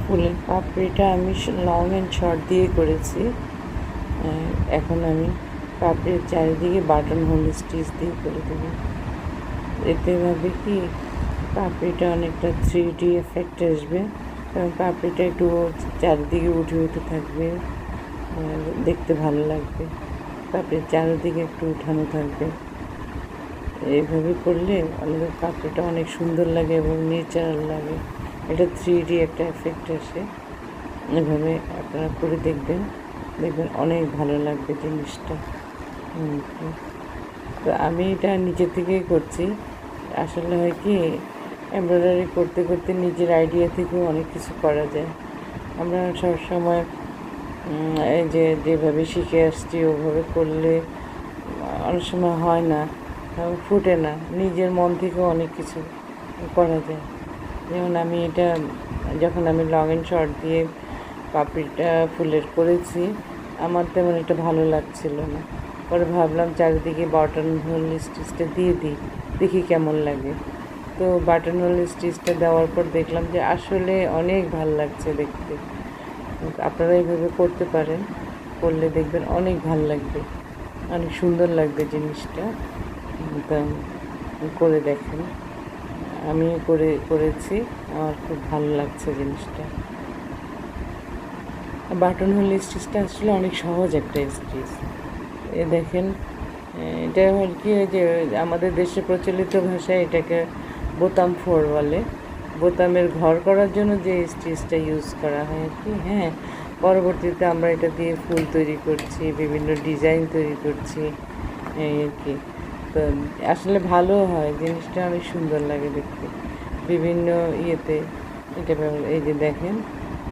ফুলের পাপড়িটা আমি long and short দিয়ে করেছি। এখন আমি পাপড়ির চারিদিকে বাটন হোল স্টিচ দিয়ে করে দেবো। এতে ভাবে কি পাপড়িটা অনেকটা 3D এফেক্ট আসবে, কারণ পাপড়িটা একটু চারিদিকে উঠে উঠে থাকবে, দেখতে ভালো লাগবে। পাপড়ির চারিদিকে একটু উঠানো থাকবে। এইভাবে করলে আমাদের পাপড়িটা অনেক সুন্দর লাগে এবং নেচারাল লাগে। এটা 3D একটা এফেক্ট আসে। এভাবে আপনারা করে দেখবেন অনেক ভালো লাগবে জিনিসটা। তো আমি এটা নিজে থেকেই করছি। আসলে হয় কি, এমব্রয়ডারি করতে করতে নিজের আইডিয়া থেকেও অনেক কিছু করা যায়। আমরা সবসময় এই যেভাবে শিখে আসছি ওভাবে করলে অনেক সময় হয় না, ফুটে না। নিজের মন থেকেও অনেক কিছু করা যায়। যেমন আমি এটা যখন আমি লং অ্যান্ড শর্ট দিয়ে পাপড়িটা ফুলের করেছি, আমার তেমন একটা ভালো লাগছিল না। পরে ভাবলাম চারিদিকে বাটন হোল স্টিচটা দিয়ে দিই, দেখি কেমন লাগে। তো বাটন হোল স্টিচটা দেওয়ার পর দেখলাম যে আসলে অনেক ভালো লাগছে দেখতে। আপনারা এইভাবে করতে পারেন, করলে দেখবেন অনেক ভালো লাগবে, অনেক সুন্দর লাগবে জিনিসটা। তা করে দেখেন। আমি করেছি, আমার খুব ভালো লাগছে জিনিসটা। বাটন হোল স্টিচটা আসলে অনেক সহজ একটা স্টিচ। দেখেন, এটা হল কি, যে আমাদের দেশে প্রচলিত ভাষায় এটাকে বোতাম ফোর বলে। বোতামের ঘর করার জন্য যে স্টিচটা ইউজ করা হয় আর কি। হ্যাঁ, পরবর্তীতে আমরা এটা দিয়ে ফুল তৈরি করছি, বিভিন্ন ডিজাইন তৈরি করছি এই আর কি। তো আসলে ভালো হয় জিনিসটা, অনেক সুন্দর লাগে দেখতে। বিভিন্ন ইয়েতে এটা এই যে দেখেন